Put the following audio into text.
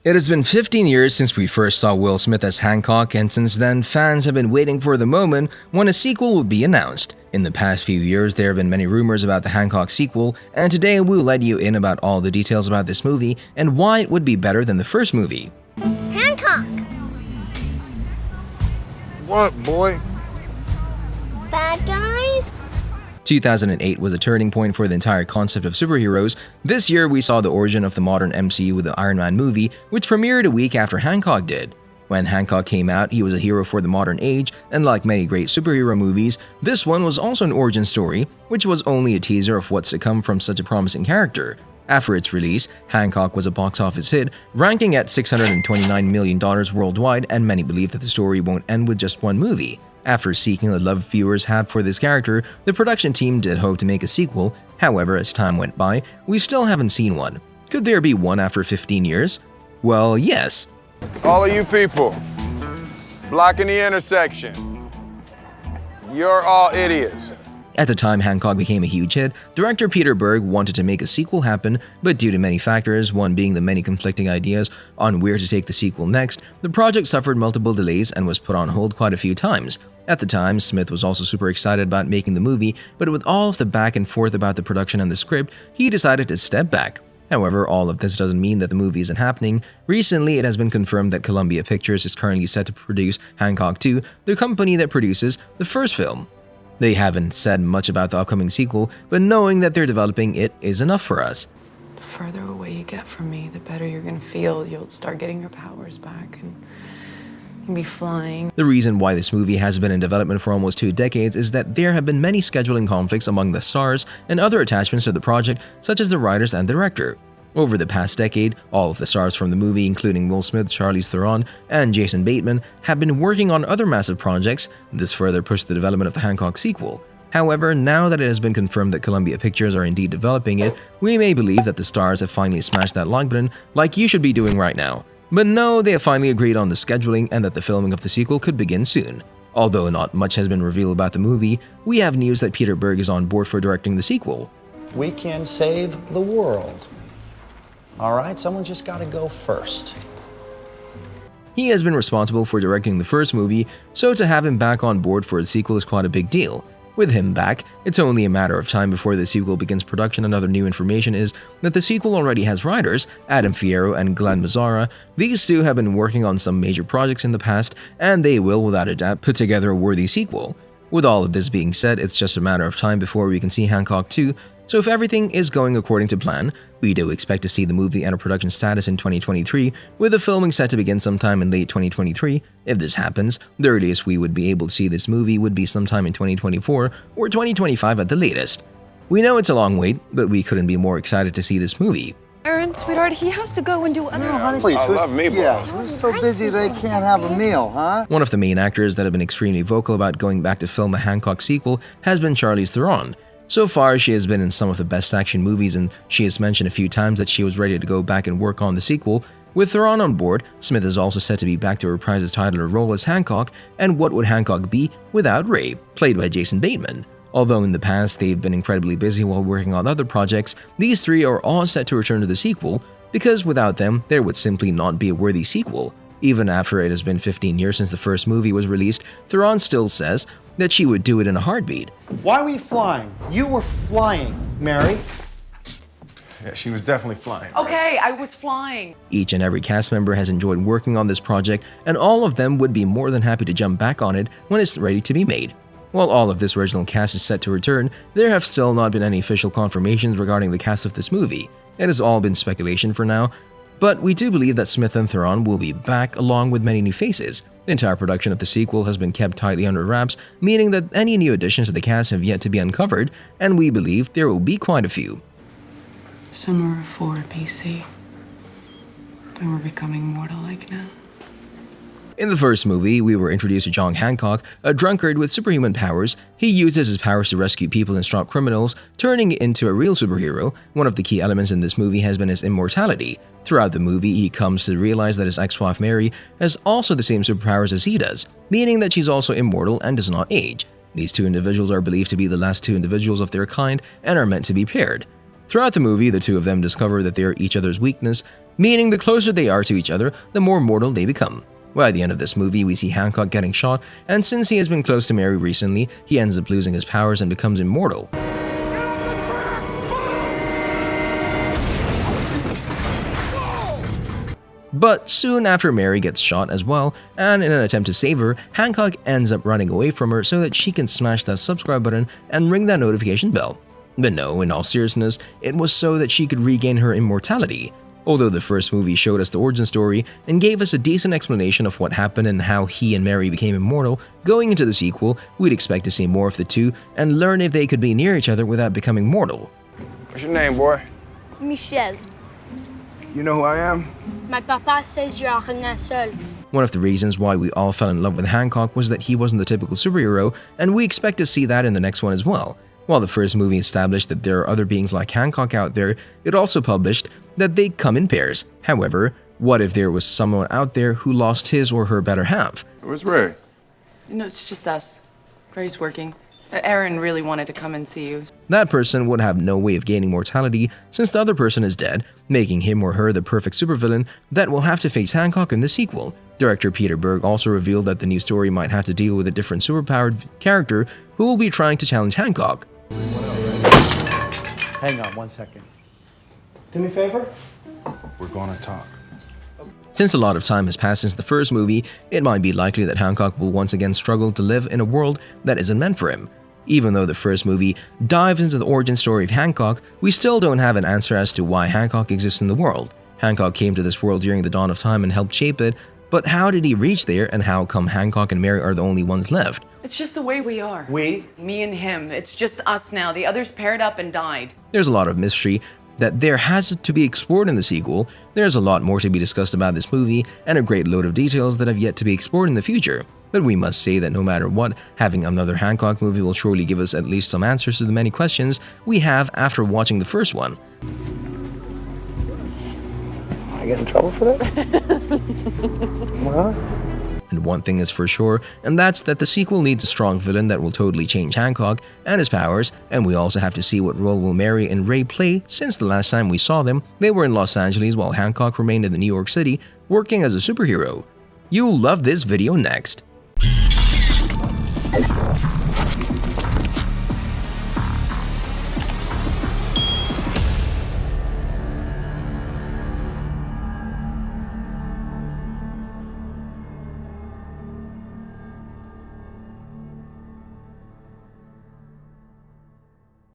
It has been 15 years since we first saw Will Smith as Hancock, and since then, fans have been waiting for the moment when a sequel would be announced. In the past few years, there have been many rumors about the Hancock sequel, and today we'll let you in about all the details about this movie and why it would be better than the first movie. Hancock! What, boy? Bad guys? 2008 was a turning point for the entire concept of superheroes. This year, we saw the origin of the modern MCU with the Iron Man movie, which premiered a week after Hancock did. When Hancock came out, he was a hero for the modern age, and like many great superhero movies, this one was also an origin story, which was only a teaser of what's to come from such a promising character. After its release, Hancock was a box office hit, ranking at $629 million worldwide, and many believe that the story won't end with just one movie. After seeking the love viewers had for this character, the production team did hope to make a sequel. However, as time went by, we still haven't seen one. Could there be one after 15 years? Well, yes. All of you people, blocking the intersection. You're all idiots. At the time Hancock became a huge hit, director Peter Berg wanted to make a sequel happen, but due to many factors, one being the many conflicting ideas on where to take the sequel next, the project suffered multiple delays and was put on hold quite a few times. At the time, Smith was also super excited about making the movie, but with all of the back and forth about the production and the script, he decided to step back. However, all of this doesn't mean that the movie isn't happening. Recently, it has been confirmed that Columbia Pictures is currently set to produce Hancock 2, the company that produces the first film. They haven't said much about the upcoming sequel, but knowing that they're developing it is enough for us. The further away you get from me, the better you're gonna feel. You'll start getting your powers back and you'll be flying. The reason why this movie has been in development for almost 2 decades is that there have been many scheduling conflicts among the stars and other attachments to the project, such as the writers and director. Over the past decade, all of the stars from the movie, including Will Smith, Charlize Theron, and Jason Bateman, have been working on other massive projects. This further pushed the development of the Hancock sequel. However, now that it has been confirmed that Columbia Pictures are indeed developing it, we may believe that the stars have finally smashed that like button like you should be doing right now. But no, they have finally agreed on the scheduling and that the filming of the sequel could begin soon. Although not much has been revealed about the movie, we have news that Peter Berg is on board for directing the sequel. We can save the world. All right, someone just got to go first. He has been responsible for directing the first movie, so to have him back on board for the sequel is quite a big deal. With him back, it's only a matter of time before the sequel begins production. Another new information is that the sequel already has writers, Adam Fierro and Glenn Mazzara. These two have been working on some major projects in the past, and they will, without a doubt, put together a worthy sequel. With all of this being said, it's just a matter of time before we can see Hancock 2, so if everything is going according to plan, we do expect to see the movie enter production status in 2023, with the filming set to begin sometime in late 2023. If this happens, the earliest we would be able to see this movie would be sometime in 2024 or 2025 at the latest. We know it's a long wait, but we couldn't be more excited to see this movie. Aaron, sweetheart, he has to go and do other Please, I love meatballs. who's so busy they can't have a meal, huh? One of the main actors that have been extremely vocal about going back to film a Hancock sequel has been Charlize Theron. So far, she has been in some of the best action movies, and she has mentioned a few times that she was ready to go back and work on the sequel. With Theron on board, Smith is also set to be back to reprise his title or role as Hancock, and what would Hancock be without Ray, played by Jason Bateman? Although in the past they've been incredibly busy while working on other projects, these three are all set to return to the sequel, because without them, there would simply not be a worthy sequel. Even after it has been 15 years since the first movie was released, Theron still says that she would do it in a heartbeat. Why were you flying? You were flying, Mary. Yeah, she was definitely flying. Okay, I was flying. Each and every cast member has enjoyed working on this project, and all of them would be more than happy to jump back on it when it's ready to be made. While all of this original cast is set to return, there have still not been any official confirmations regarding the cast of this movie. It has all been speculation for now, but we do believe that Smith and Theron will be back along with many new faces. The entire production of the sequel has been kept tightly under wraps, meaning that any new additions to the cast have yet to be uncovered, and we believe there will be quite a few. Summer of 4 BC. And we're becoming mortal-like now. In the first movie, we were introduced to John Hancock, a drunkard with superhuman powers. He uses his powers to rescue people and stop criminals, turning into a real superhero. One of the key elements in this movie has been his immortality. Throughout the movie, he comes to realize that his ex-wife Mary has also the same superpowers as he does, meaning that she's also immortal and does not age. These two individuals are believed to be the last two individuals of their kind and are meant to be paired. Throughout the movie, the two of them discover that they are each other's weakness. meaning the closer they are to each other, the more mortal they become. By the end of this movie, we see Hancock getting shot, and since he has been close to Mary recently, he ends up losing his powers and becomes immortal. But soon after, Mary gets shot as well, and in an attempt to save her, Hancock ends up running away from her so that she can smash that subscribe button and ring that notification bell. But no, in all seriousness, it was so that she could regain her immortality. Although the first movie showed us the origin story and gave us a decent explanation of what happened and how he and Mary became immortal, going into the sequel, we'd expect to see more of the two and learn if they could be near each other without becoming mortal. What's your name, boy? Michel. You know who I am? My papa says you're rien seul. One of the reasons why we all fell in love with Hancock was that he wasn't the typical superhero, and we expect to see that in the next one as well. While the first movie established that there are other beings like Hancock out there, it also published that they come in pairs. However, what if there was someone out there who lost his or her better half? Where's Ray? No, it's just us. Ray's working. Aaron really wanted to come and see you. That person would have no way of gaining mortality since the other person is dead, making him or her the perfect supervillain that will have to face Hancock in the sequel. Director Peter Berg also revealed that the new story might have to deal with a different superpowered character who will be trying to challenge Hancock. Hang on 1 second. Do me a favor? We're gonna talk. Since a lot of time has passed since the first movie, it might be likely that Hancock will once again struggle to live in a world that isn't meant for him. Even though the first movie dives into the origin story of Hancock, we still don't have an answer as to why Hancock exists in the world. Hancock came to this world during the dawn of time and helped shape it, but how did he reach there, and how come Hancock and Mary are the only ones left? It's just the way we are. We? Me and him. It's just us now. The others paired up and died. There's a lot of mystery that there has to be explored in the sequel. There's a lot more to be discussed about this movie, and a great load of details that have yet to be explored in the future. But we must say that no matter what, having another Hancock movie will surely give us at least some answers to the many questions we have after watching the first one. I get in trouble for that? What? And one thing is for sure, and that's that the sequel needs a strong villain that will totally change Hancock and his powers, and we also have to see what role will Mary and Ray play, since the last time we saw them, they were in Los Angeles while Hancock remained in New York City, working as a superhero. You'll love this video next.